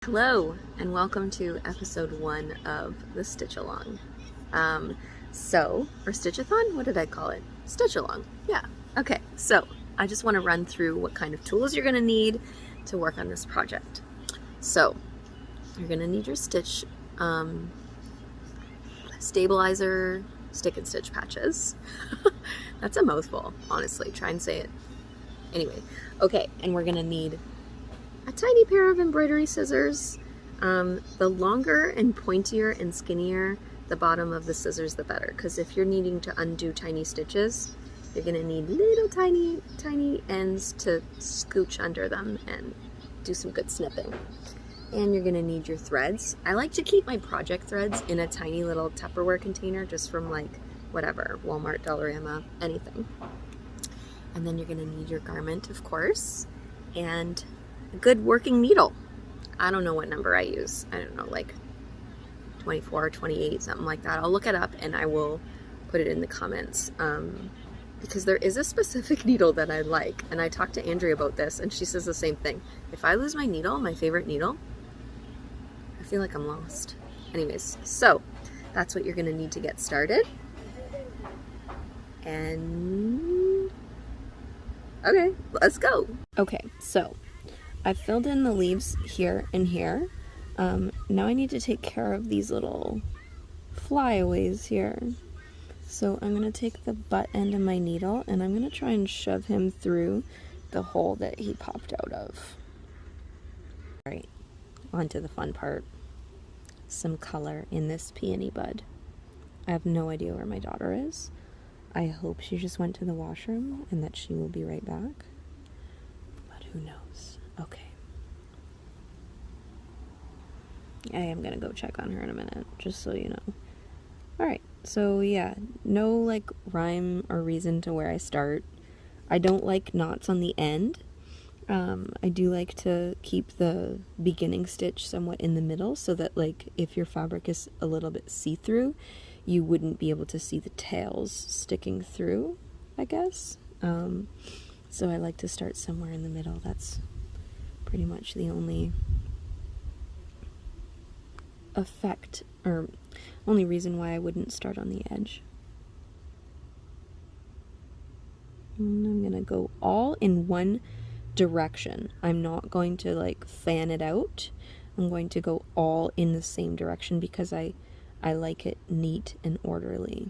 Hello and welcome to episode 1 of the Stitch Along. Or Stitch-a-thon? What did I call it? Stitch Along. Yeah. Okay, so I just want to run through what kind of tools you're going to need to work on this project. So you're going to need your stitch stabilizer, stick and stitch patches. That's a mouthful, honestly. Try and say it. Anyway, okay, and we're going to need a tiny pair of embroidery scissors. The longer and pointier and skinnier the bottom of the scissors, the better, because if you're needing to undo tiny stitches, you're going to need little tiny ends to scooch under them and do some good snipping. And you're going to need your threads. I like to keep my project threads in a tiny little Tupperware container, just from like whatever, Walmart, Dollarama, anything. And then you're going to need your garment, of course, and a good working needle. I don't know what number I use. I don't know, like 24 or 28, something like that. I'll look it up and I will put it in the comments, because there is a specific needle that I like, and I talked to Andrea about this and she says the same thing. If I lose my needle, my favorite needle, I feel like I'm lost. Anyways, so that's what you're going to need to get started. And okay, let's go. Okay, so I've filled in the leaves here and here. Now I need to take care of these little flyaways here. So I'm going to take the butt end of my needle and I'm going to try and shove him through the hole that he popped out of. Alright, on to the fun part. Some color in this Peony Bud. I have no idea where my daughter is. I hope she just went to the washroom and that she will be right back. But who knows? Okay. I am gonna go check on her in a minute, just so you know. Alright, so yeah, no like rhyme or reason to where I start. I don't like knots on the end. I do like to keep the beginning stitch somewhat in the middle so that like if your fabric is a little bit see-through, you wouldn't be able to see the tails sticking through, I guess. So I like to start somewhere in the middle. That's pretty much the only effect or only reason why I wouldn't start on the edge. And I'm gonna go all in one direction. I'm not going to like fan it out. I'm going to go all in the same direction because I like it neat and orderly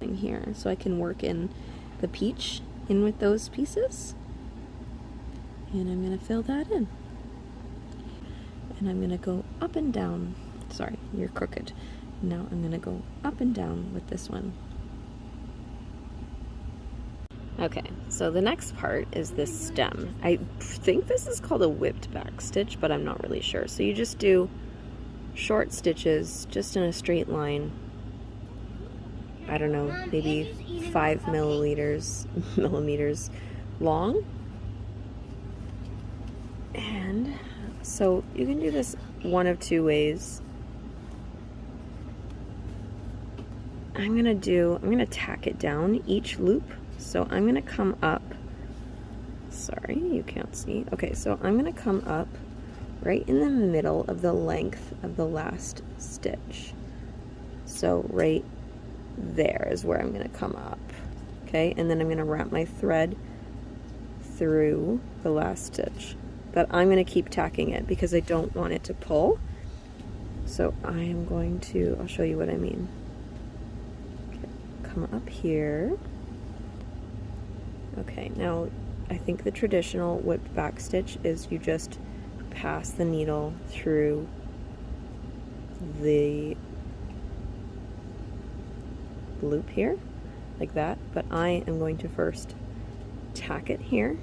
here, so I can work in the peach in with those pieces. And I'm gonna fill that in. And I'm gonna go up and down. Sorry, you're crooked. Now I'm gonna go up and down with this one. Okay, so the next part is this stem. I think this is called a whipped back stitch, but I'm not really sure. So you just do short stitches just in a straight line. I don't know, maybe 5 millimeters long. And so you can do this one of two ways. I'm gonna tack it down each loop. So I'm gonna come up, sorry, you can't see. Okay, so I'm gonna come up right in the middle of the length of the last stitch. So right there is where I'm gonna come up. Okay, and then I'm gonna wrap my thread through the last stitch. But I'm gonna keep tacking it because I don't want it to pull. So I am going to, I'll show you what I mean. Okay, come up here. Okay, now I think the traditional whipped back stitch is you just pass the needle through the loop here, like that, but I am going to first tack it here,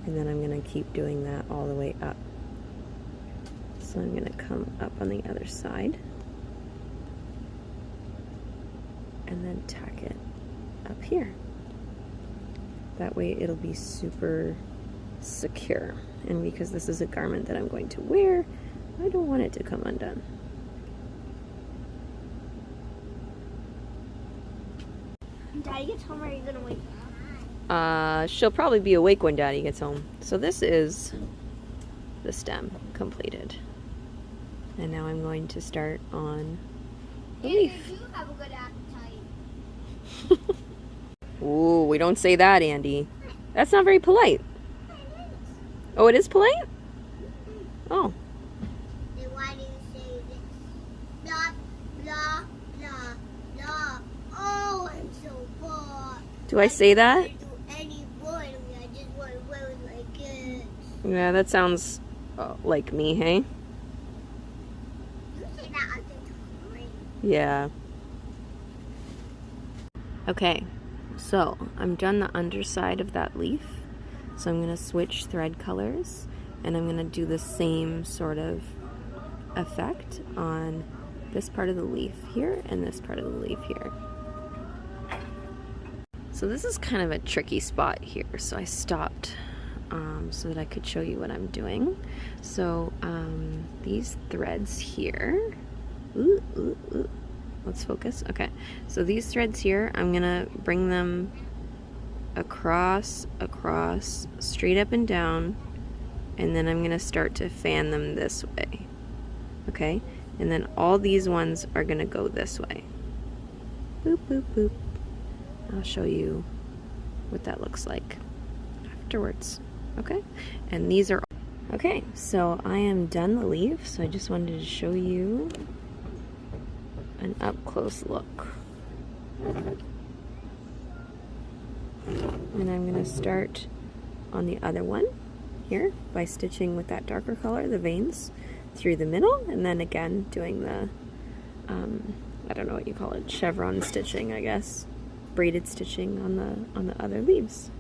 and then I'm going to keep doing that all the way up. So I'm going to come up on the other side and then tack it up here. That way it'll be super secure. And because this is a garment that I'm going to wear, I don't want it to come undone. When Daddy gets home, are you gonna wake up? She'll probably be awake when Daddy gets home. So this is the stem completed. And now I'm going to start on the leaf. You have a good appetite. Ooh, we don't say that, Andy. That's not very polite. Oh, it is polite? Oh. Then why do you say this? Blah, blah, blah, blah. Oh, I'm so bored. Do I say that? I don't want to do any boring. I just want to play with my kids. Yeah, that sounds like me, hey? You say that all the time. Yeah. Okay, so I'm done the underside of that leaf. So I'm going to switch thread colors, and I'm going to do the same sort of effect on this part of the leaf here and this part of the leaf here. So this is kind of a tricky spot here, so I stopped so that I could show you what I'm doing. So these threads here, let's focus. Okay, so these threads here, I'm gonna bring them across, straight up and down, and then I'm gonna start to fan them this way. Okay, and then all these ones are gonna go this way. Boop, boop, boop. I'll show you what that looks like afterwards. Okay, and these are okay. So I am done the leaf, so I just wanted to show you an up close look. And I'm going to start on the other one here by stitching with that darker color, the veins, through the middle, and then again doing the, I don't know what you call it, chevron stitching, I guess, braided stitching on the other leaves.